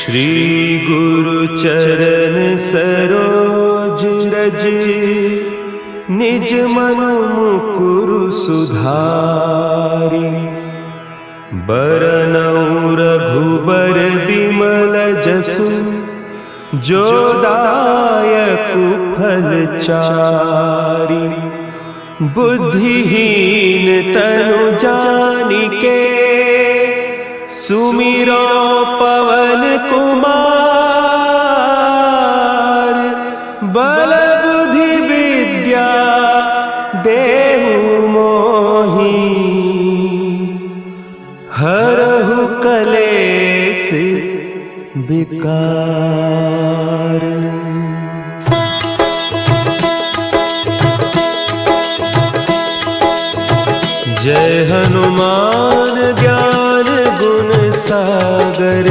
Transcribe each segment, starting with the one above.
श्री गुरु चरण सरोज रज, निज मन मुकुरु सुधारि। बरनउँ रघुबर बिमल जसु, जो दायकु फल चारि। बुद्धिहीन तनु जानिके, सुमिरो पवन कुमार। बल बुद्धि विद्या देहु मोहि, हरहु कलेस विकार। जय हनुमान ज्ञान गुण सागर,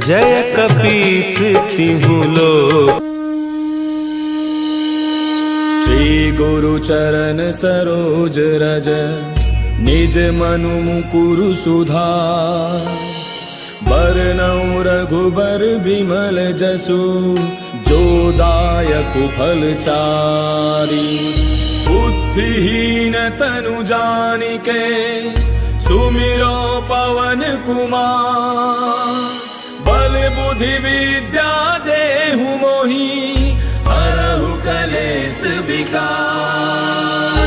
जय कपीस तिहुँ लोक। श्री गुरु चरण सरोज रज, निज मनु मुकुरु सुधार। बरनउँ रघुबर बिमल जसु, जो दायकु फल चारि। बुद्धिहीन तनु जानिके, सुमिरो पवन कुमार। बल बुद्धि विद्या देहु मोहि, हरहु कलेस विकार।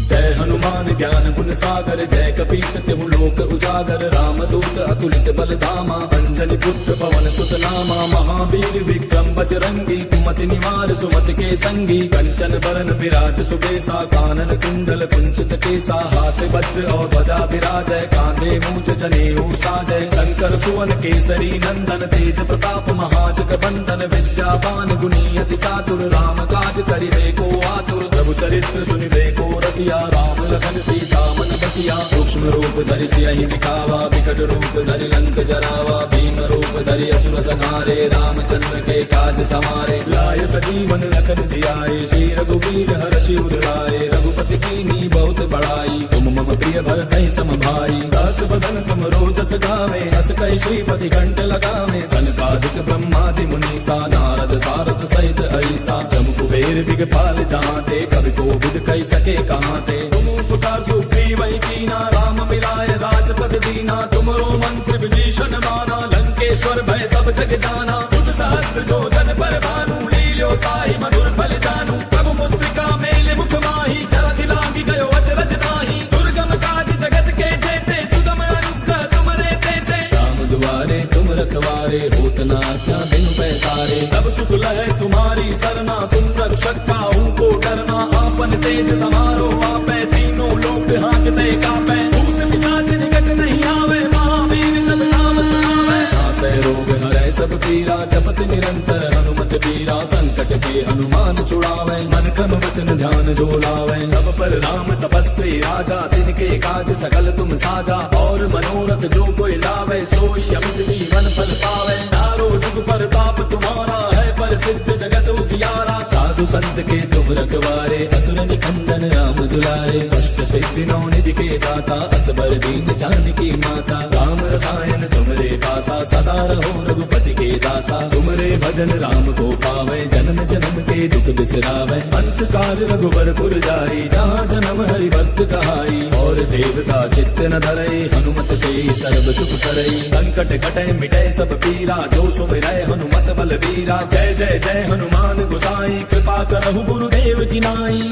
जय हनुमान ज्ञान गुण सागर, जय कपीस तिहुँ लोक उजागर। रामदूत अतुलित बल धामा, अंजनी पुत्र पवन सुत नामा। महावीर विक्रम बजरंगी, कुमति निवार सुमति के संगी। कंचन बरन विराज सुबेसा, कानन कुंडल कुंचित केसा। हाथ वज्र और ध्वजा विराजय, कांधे मूंज जनेऊ साजय। शंकर सुवन केसरी नंदन, तेज प्रताप महाजग बंदन। विद्यावान गुणी अति चातुर, राम काज करिबे को आतुर। प्रभु चरित्र सुनिबे को रसिया, राम लखन सीता मन बसिया। सूक्ष्म रूप धरि सियहि दिखावा, विकट रूप धरि लंक जरावा। भीम रूप धरि असुर संहारे, रामचंद्र के काज समारे। लाय सजीवन लखन जियाए, श्री रघुवीर हरषि उर लाए। रघुपति कीन्ही बहुत बड़ाई, तुम मम प्रिय भरतहि सम भाई। दास बदन तुम रोजस गावे, अस कहि श्रीपति कंठ लगावे। सनकादिक ब्रह्मादि मुनीसा, नारद सारद सहित अहिसा। जम कुबेर दिगपाल जहांते, कवि कोविद कहि सके कहांते। तुम उपकार सुग्रीवहि कीना, राम मिलाय राजपद दीना। तुमरो मंत्र विभीषण माना, लंकेश्वर भय सब जग जाना। तुम सहस्त्र जो जन पर भानु, लील्यो ताहि मधुर फल जानू। प्रभु मुद्रिका मेलि मुख माहि, जलधि लांघि गयो अचरज नाहि। दुर्गम काज जगत के जेते, सुगम अनुग्रह तुमरे तेते। राम दुआरे तुम रखवारे, होत न आज्ञा बिनु पैसारे। तब सुख लहै तुम्हारी सरना, तुम रक्षक काहू को डरना। आपन तेज समारो आपै, तीनों लोक हाँकते कापै। भूत पिशाच निकट नहीं आवे, महावीर जब नाम सुनावे। नासै रोग हरै सब पीरा, जपत निरंतर हनुमत बीरा। संकट के हनुमान छुड़ावे, मन क्रम वचन ध्यान जो लावे। सब पर राम तपस्वी राजा, तिनके काज सकल तुम साजा। और मनोरथ जो कोई लावे, सोई अमित जीवन फल पावे। चारों जुग परताप तुम्हारा है, प्रसिद्ध जगत उजियारा। साधु संत के तुम रखवारे, असुर निकंदन राम दुलारे। अष्ट सिद्धि नौ निधि के दाता, असबर दीन जानकी माता। राम रसायन तुमरे पासा, सदा रहो रघुपति के दासा। तुमरे भजन राम को पावे, जन्म जन्म के दुख बिसरावे। अंत काल रघुबर पुर जाई, जहाँ जन्म हरि भक्त कहाई। और देवता चित्त न धरई, हनुमत से सर्व सुख करई। संकट कटै मिटै सब पीरा, जो सुमिरै हनुमत बल बीरा। जय जय जय हनुमान गोसाई, कृपा करहु गुरुदेव की नाई।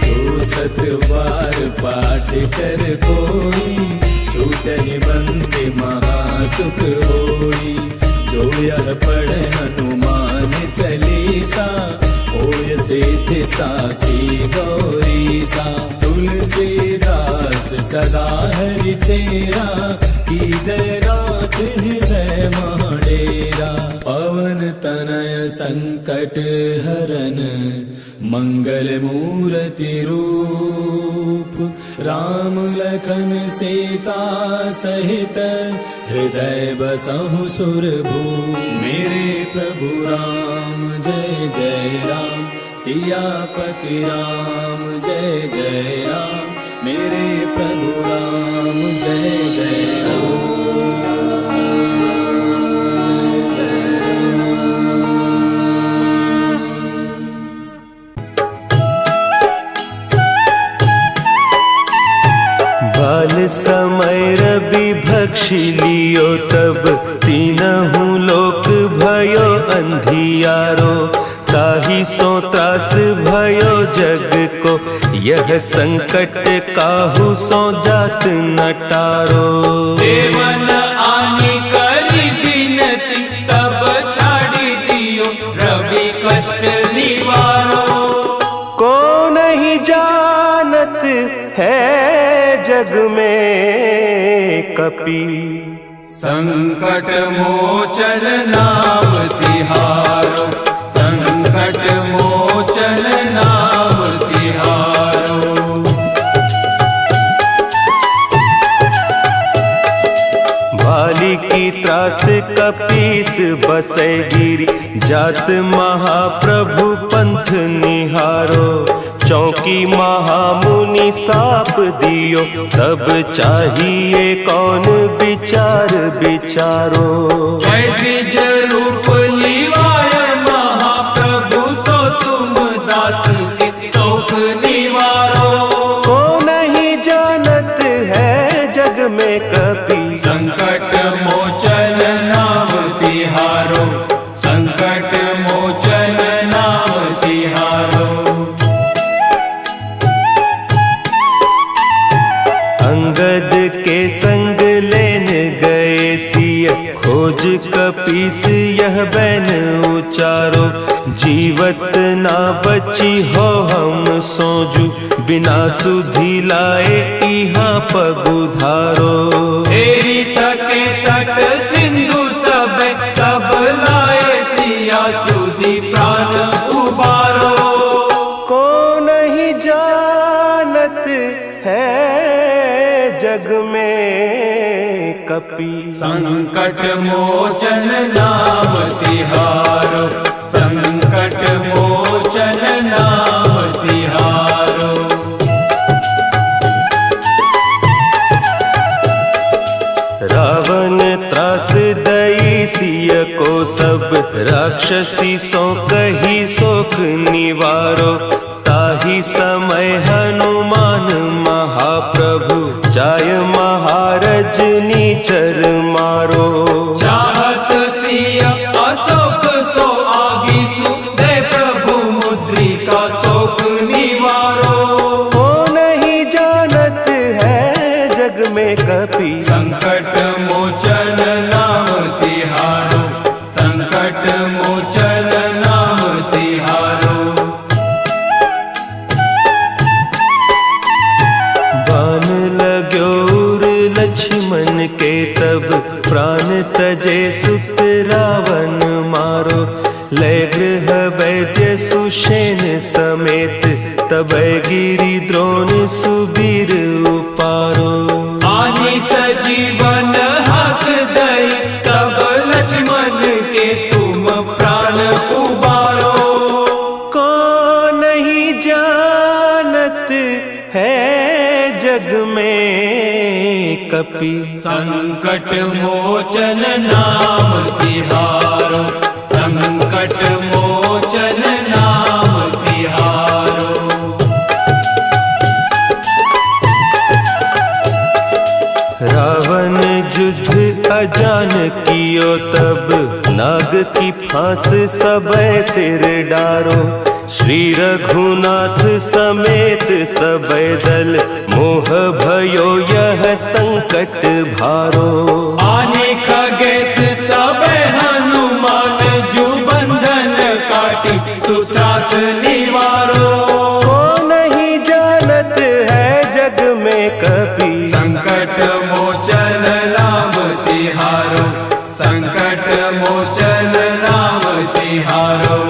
जो सत बार पाठ कर कोई, छूटहि बंदि महासुख होई। जो यह पढ़े हनुमान चालीसा, होय सिद्ध साखी गौरीसा। तुलसीदास सदा हरि तेरा, की जय नाथ हृदय महडेरा। पवन तनय संकट हरन, मंगल मूर्ति रूप। राम लखन सीता सहित, हृदय बसहु सुरभूप। मेरे प्रभु राम जय जय राम, सियापति राम जय जय राम, मेरे प्रभु राम जय जय बाल समय रवि भक्षी लियो तब तीनहु लोक भयो अंधियारो, ताहि सो त्रास भयो जग को, यह संकट काहू सो जात न टारो। देवन आनी करी बिनती, तब छाड़ी दियो रवि कष्ट निवारो। को नहीं जानत है जग में कपि, संकट मोचन नाम तिहारो, संकट मोचन नाम तिहारो। भाली की त्रास कपीस बसे गिरी, जात महाप्रभु पंथ निहारो। चौकी महामुनि साप दियो, तब चाहिए कौन विचार विचारो। द्विज रूप लिवाय महाप्रभु, सो तुम दास के शोक निवारो। को नहीं जानत है जग में कपि, संकट मोचन नाम तिहारो, संकट मोचन नाम तिहारो। अंगद के संग लेन गए सिय, खोज कपीस यह बैन उचारो। जीवत ना बची हो हम सोजू, बिना सुधि लाए इहाँ पगुधारो। तेरी थके तट सिंधु सब, तब लाए सिया सुधि प्राण उबारो। को नहीं जानत है जग में कपि, संकट मोचन नाम तिहारो, संकट मोचन नाम तिहारो। रावण त्रास दई सिय को सब, राक्षसी सो कही सोख निवारो। ताहि समय हनुमान महाप्रभु, जाय महारज नीचर मारो। चाहत सिया अशोक सो आगीसु, दे प्रभु मुद्रिका शोक निवारो। को नहीं जानत है जग में कपि, संकट मोचन नाम तिहारो, संकट मोचन नाम तिहारो। बान लाग्यो उर लक्ष्मण के तब, प्राण तजे सुत रावण मारो। लय गृह वैद्य सुषेण समेत, तब गिरि द्रोण सुबीर उपारो। आनी सजीवन हाथ दई, तब लक्ष्मण के तुम प्राण उबारो। को नहीं जानत है जग में कपि, संकट मोचन नाम तिहारो, संकट मोचन नाम तिहारो। रावण युद्ध अजान कियो तब, नाग की फांस सबे सिर डारो। श्री रघुनाथ समेत सबे दल, मोह भयो यह संकट भारो। आने खगेश तबे हनुमान, जु बंधन काटी सुत्रास निवारो। को नहीं जानत है जग में कपि, संकट मोचन नाम तिहारो, संकट मोचन नाम तिहारो।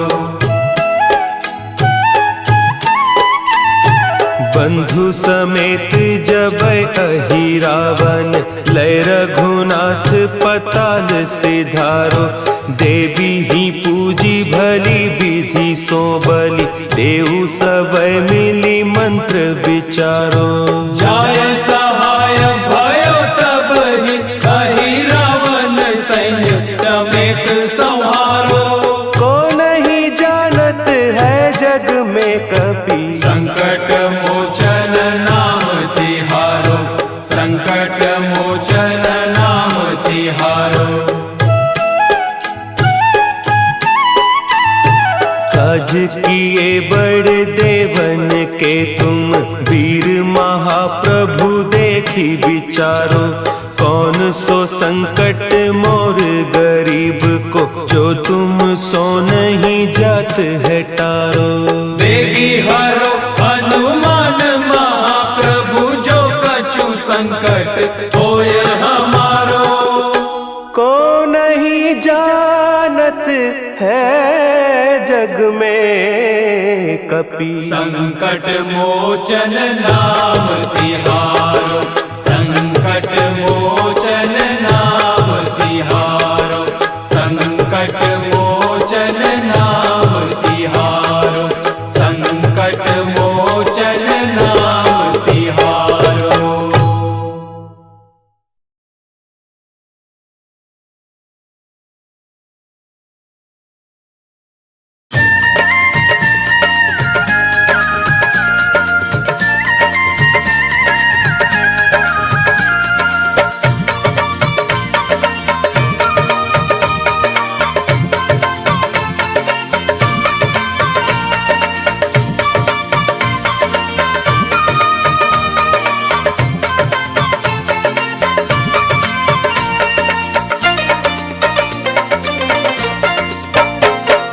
बंधु समेत जब अहि रावण, लय रघुनाथ पताल सिधारो। देवी ही पूजी भली विधि सो बलि देहु सबय मिली मंत्र विचारो। जाय सहाय भयो तब ही कही रावण सैन्य समेत संहारो। को नहीं जानत है जग में कपि संकट मोचन नाम तिहारो, संकट मोचन नाम तिहारो। काज किए बड़ देवन के तुम वीर महाप्रभु देखी विचारो। कौन सो संकट मोर गरीब को जो तुम सो नहीं जात है टारो। देगी हरो हनुमान महाप्रभु जो कछु संकट होय हमारो। को नहीं जानत है जग में कपि संकट मोचन नाम तिहारो, संकट मोचन नाम तिहारो, संकट मोचन नाम तिहारो, संकट मोचन नाम तिहारो।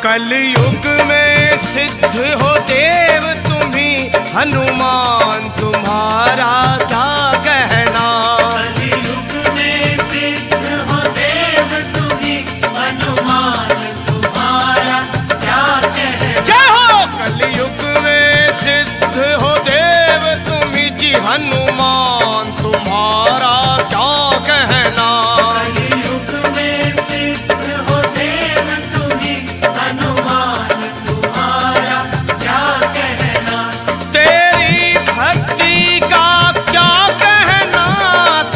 कलयुग में सिद्ध हो देव तुम्ही हनुमान तुम्हारा क्या कहना। कलयुग में सिद्ध हो देव तुम्ही हनुमान तुम्हारा क्या कहना। जय हो। कलयुग में सिद्ध हो देव तुम्ही जी हनुमान तुम्हारा क्या कहना। कलयुग में सिद्ध हो देव तुम्ही हनुमान तुम्हारा क्या कहना। तेरी भक्ति का क्या कहना,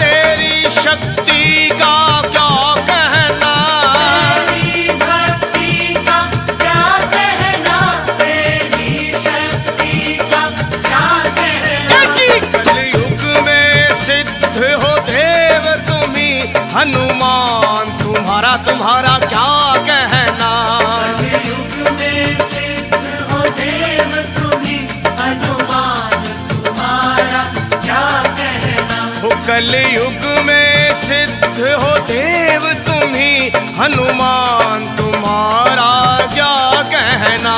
तेरी शक्ति का क्या कहना। तेरी भक्ति का क्या कहना, तेरी शक्ति का क्या कहना। कलयुग में सिद्ध हो देव तुम्ही हनुमान तुम्हारा तुम्हारा क्या कहना। कलयुग में सिद्ध हो देव तुम्ही हनुमान तुम्हारा क्या कहना। हो कलयुग में सिद्ध हो देव तुम्ही हनुमान तुम्हारा क्या कहना।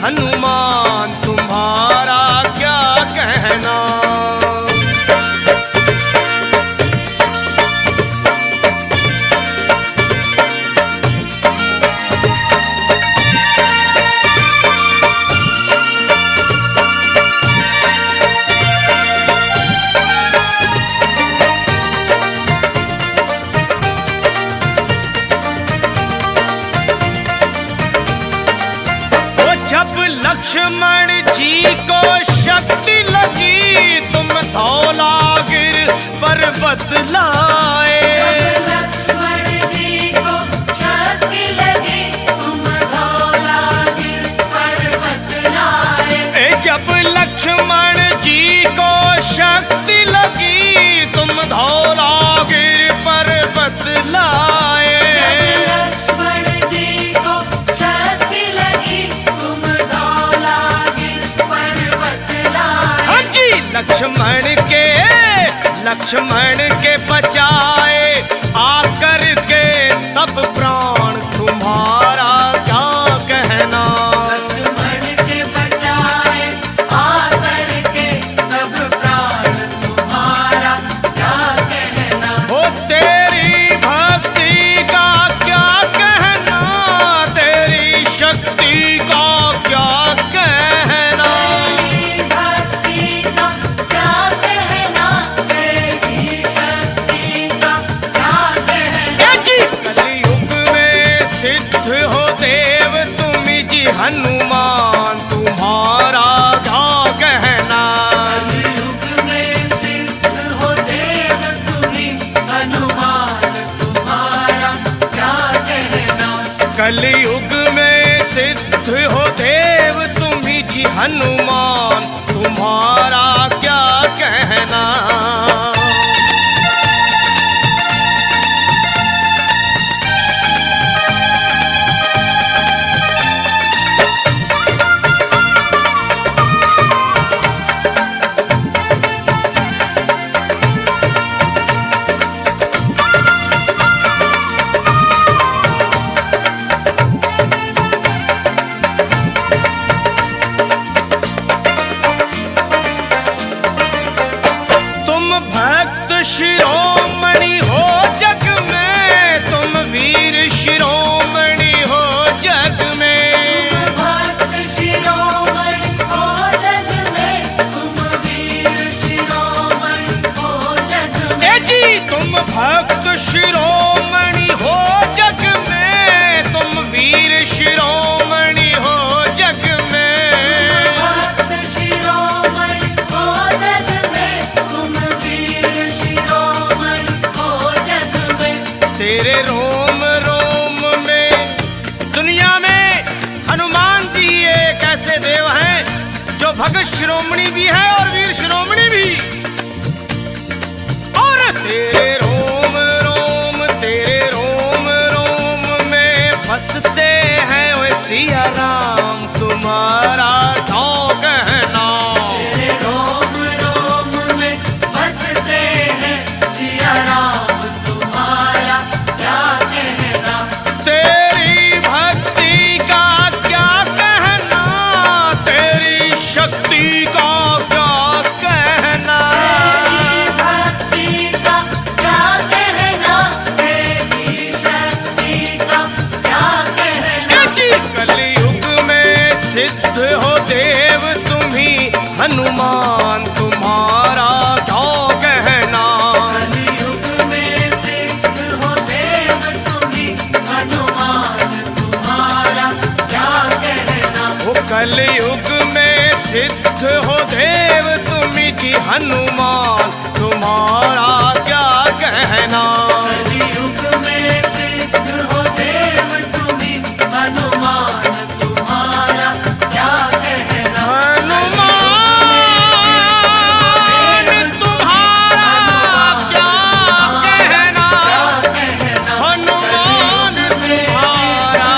हनुमान तुम्हारा क्या कहना। जब लक्ष्मण जी को शक्ति लगी तुम धौलागिर पर्वत लाए। लक्ष्मण जी को शक्ति लगी तुम धौलागिर पर्वत लाए। जब लक्ष्मण जी को शक्ति लगी तुम धौलागिर पर्वत लाए। लक्ष्मण के बचाए आकर के तब प्राण तुम्हारा क्या कहना। लक्ष्मण के बचाए आकर के तब प्राण तुम्हारा क्या कहना। हो तेरी भक्ति का क्या कहना, तेरी शक्ति का क्या कहना। हनुमान तुम्हारा क्या कहना। कलयुग में सिद्ध हो देव तुम्ही हनुमान तुम्हारा क्या कहना। कलयुग में सिद्ध हो देव तुम्ही जी हनुमान तुम्हारा क्या कहना। शिरोमणि हो जग में तुम वीर शिरोमणि हो जग में। भक्त शिरोमणि हो जग में तुम वीर शिरोमणि हो जग में। जी तुम भक्त शिरोमणि हो जग में तुम वीर शिरोमणि हो जग में। तेरे रोम रोम में दुनिया में हनुमान जी एक ऐसे देव हैं जो भगत शिरोमणि भी है और वीर शिरोमणि भी। और तेरे रोम रोम में बसते हैं वे सिया राम तुम्हारा क्या कहना। तेरे रोम रोम में बसते हैं सिया राम तुम्हारा क्या कहना। तेरी भक्ति का क्या कहना, तेरी शक्ति का क्या कहना। तेरी भक्ति का क्या कहना, तेरी शक्ति का क्या कहना। कलयुग में सिद्ध हो देव तुम्ही हनुमान तुम्हारा क्या कहना। कलयुग में सिद्ध हो देव तुम्ही हनुमान तुम्हारा क्या कहना। वो कलयुग में सिद्ध हो देव तुम्ही जी हनुमान तुम्हारा क्या कहना। कलयुग में सिद्ध हो देव तुम्ही हनुमान तुम्हारा क्या कहना। हनुमान तुम्हारा क्या कहना। हनुमान तुम्हारा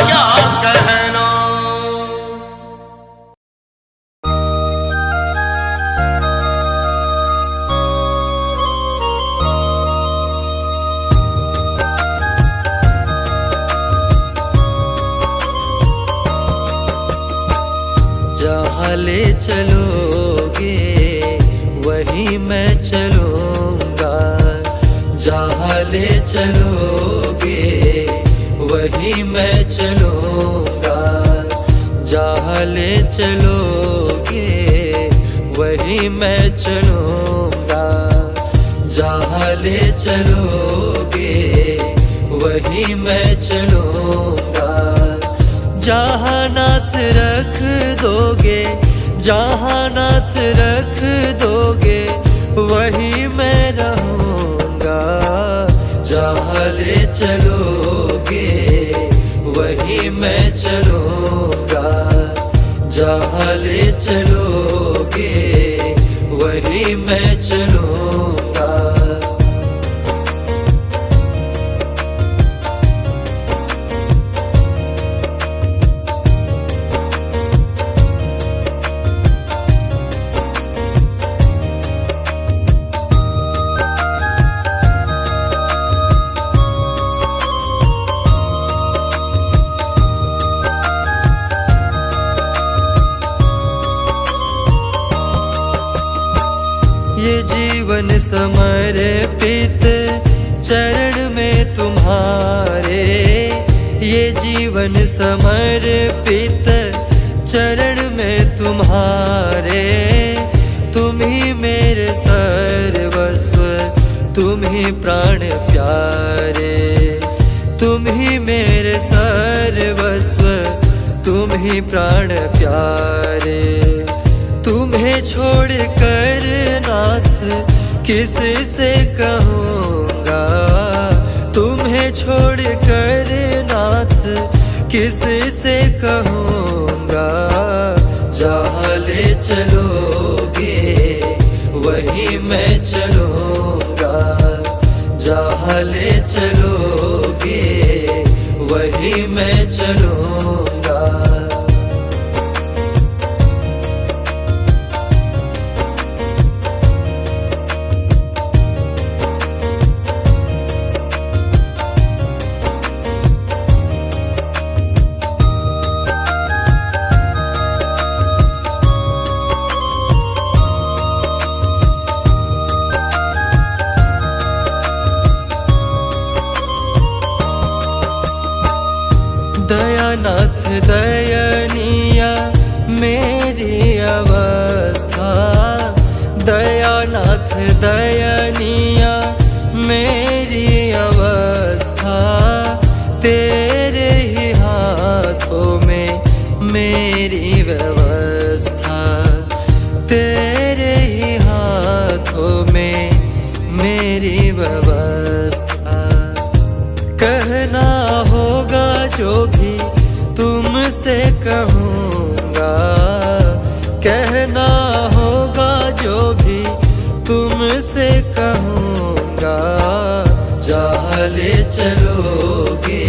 क्या कहना। ले चलोगे वहीं मैं चलूँगा, जहाँ ले चलोगे वहीं मैं चलूँगा, जहाँ ले चलोगे वहीं मैं चलूँगा, जहाँ ले चलोगे वहीं मैं चलूँगा। जहाँ नाथ रख दोगे, जहाँ नाथ रख दोगे वहीं मैं रहूँगा, जहाँ ले चलोगे वहीं मैं चलूँगा, जहाँ ले चलोगे वहीं मैं चलूँगा। ये जीवन समर्पित चरण में तुम्हारे, ये जीवन समर्पित चरण में तुम्हारे। तुम ही मेरे सर्वस्व, तुम ही प्राण प्यारे, तुम ही मेरे सर्वस्व, तुम ही प्राण प्यारे। तुम्हें छोड़ कर नाथ किस से कहूँगा, तुम्हें छोड़ कर नाथ किस से कहूँगा। जहाँ ले चलोगे वहीं मैं चलूँगा, जहाँ ले चलोगे वहीं मैं चलूँगा। दयानाथ दयनीय मेरी अवस्था, दयानाथ दयनीय मेरी अवस्था। तेरे ही हाथों में मेरी व्यवस्था, तेरे ही हाथों में मेरी व्यवस्था। कहना होगा जो भी तुमसे कहूँगा, कहना होगा जो भी तुमसे कहूँगा। जहाँ ले चलोगे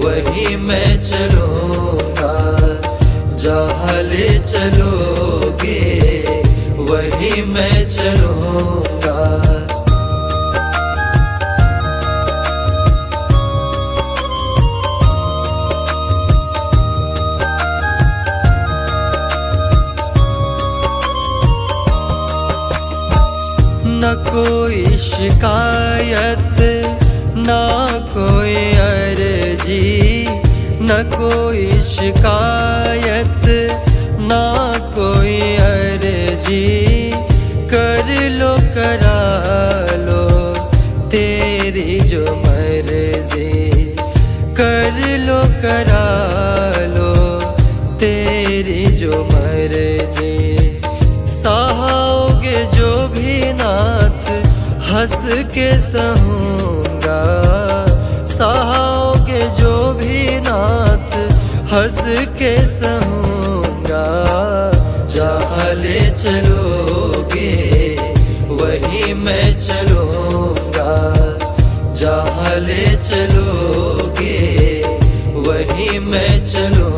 वहीं मैं चलूँगा, जहाँ ले चलोगे वहीं मैं चलूँगा। न कोई शिकायत, न कोई अर्जी, न कोई शिकायत, न कोई अर्जी। कर लो करा लो तेरी जो मर्जी, कर लो करा लो तेरी जो मर्जी। सहाओगे जो भी नाथ हंस के सहूँगा, सहाओगे जो भी नाथ हंस के सहूँगा। जहाँ ले चलोगे वहीं मैं चलूँगा, जहाँ ले चलोगे वहीं मैं चलूँगा।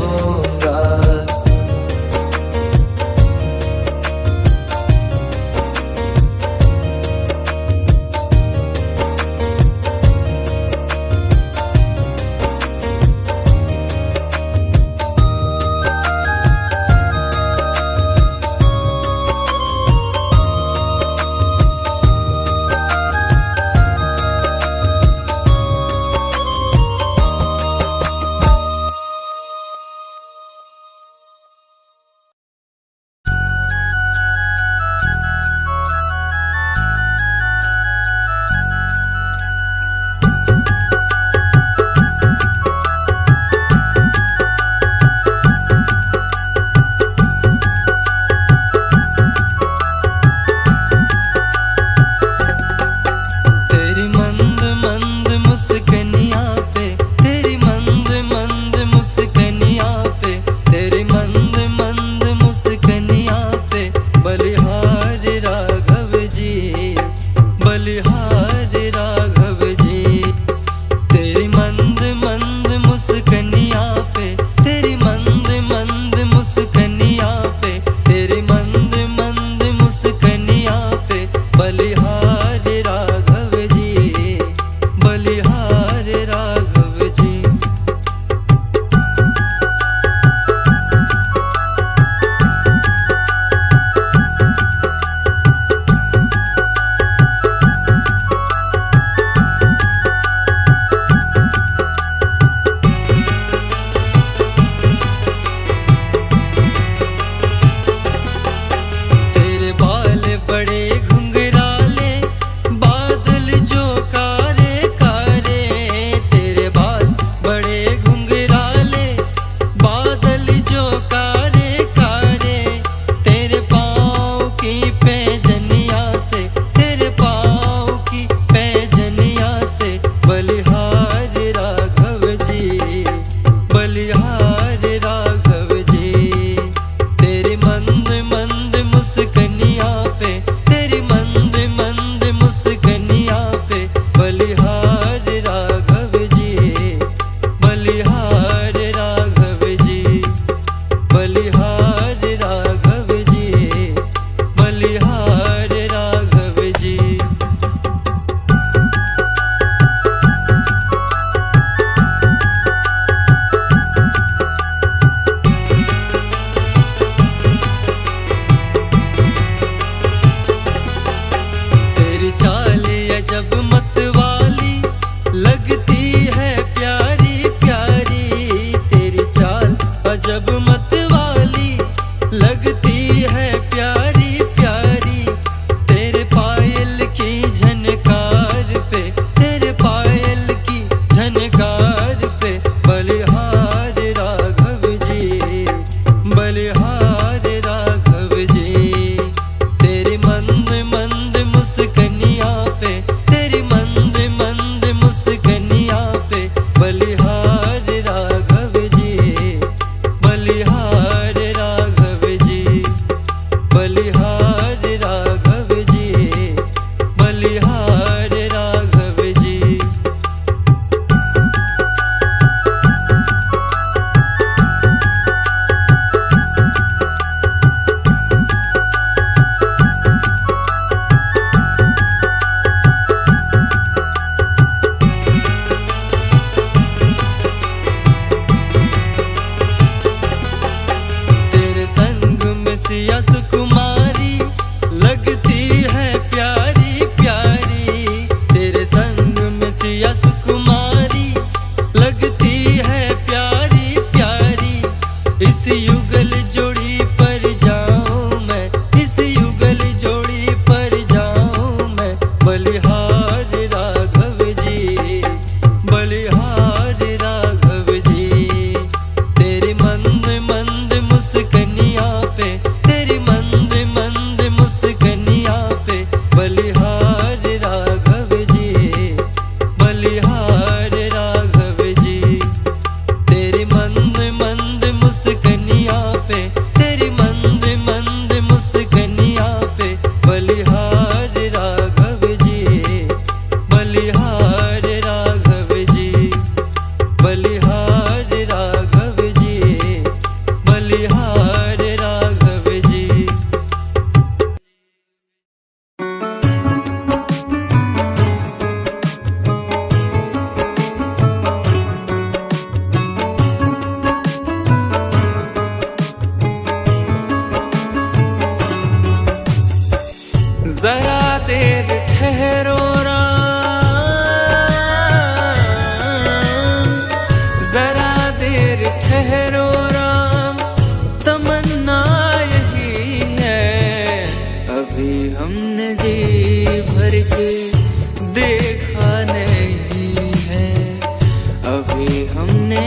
अभी हमने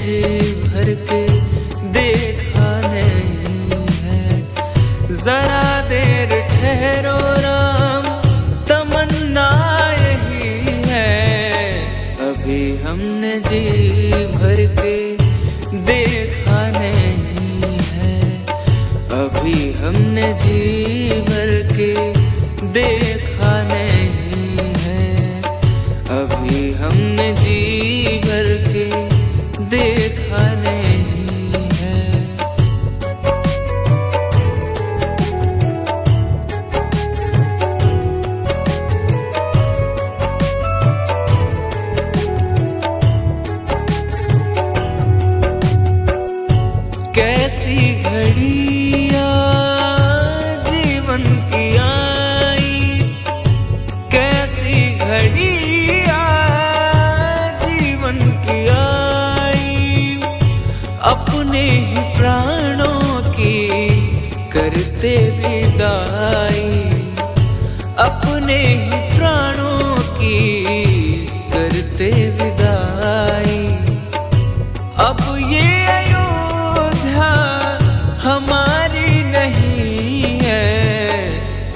जी भर के देखा नहीं है। जरा देर ठहरो राम, तमन्ना यही है। अभी हमने जी भर के देखा नहीं है। अभी हमने जी भर के देखा नहीं है। अभी हमने जी भर के देखा नहीं है। कैसी घड़ियां जीवन की आई, कैसी घड़ियां जीवन की आई। अपने ही प्राणों की करते विदाई, अपने ही प्राणों की करते विदाई। अब ये अयोध्या हमारी नहीं है।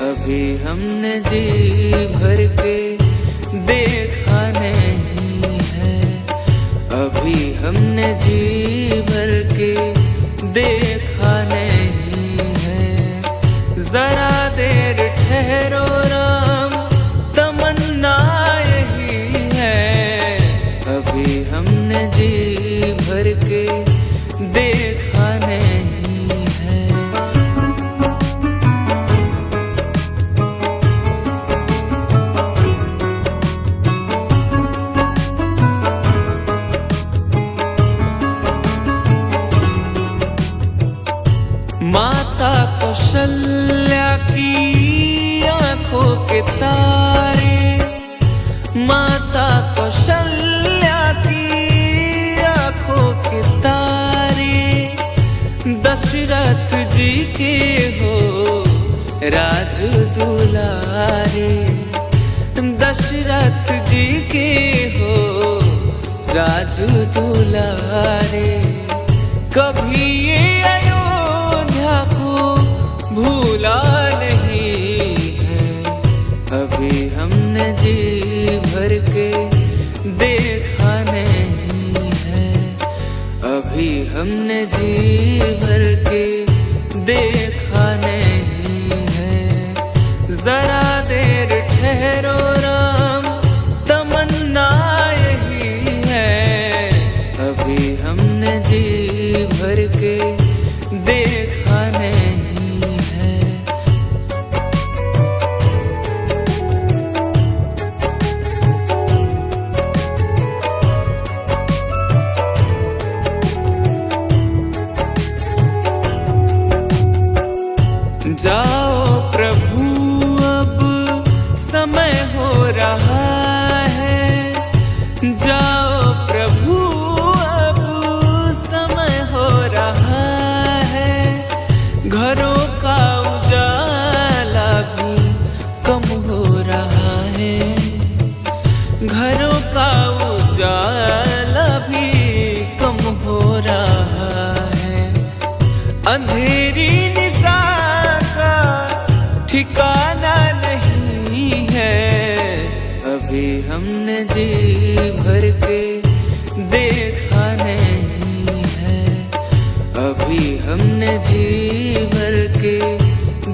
अभी हमने जी भर के देखा नहीं है। अभी हमने जी भर के देखा नहीं है। जरा देर ठहरो राम, तमन्ना यही है। अभी हमने जी भर के देखा नहीं है। माता कौशल्या की आंखों के तारे, माता कौशल्या की आंखों के तारे। दशरथ जी के हो राज दुलारे, दशरथ जी के हो राज दुलारे। कभी ये अयोध्या को भूला नहीं है। अभी हमने जी भर के देखा नहीं है। अभी हमने जी भर के देखा नहीं है। जरा देर ठहरो राम, तमन्ना यही है। अभी हमने जी भर के देखा नहीं है। जाओ प्रभु अब समय हो रहा है। जाओ प्रभु अब समय हो रहा है। घरों का उजाला भी कम हो रहा है। घरों का उजाला भी कम हो रहा है। अंधेरी निशा का ठिकाना नहीं है। अभी हमने जी भर के देखा नहीं है। अभी हमने जी भर के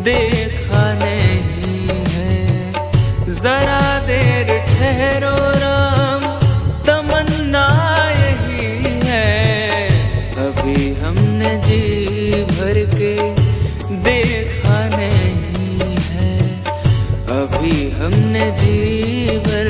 देखा नहीं है। जरा देर ठहरो राम, तमन्ना यही है। अभी हमने जी भर के देखा नहीं है। अभी हमने जी भर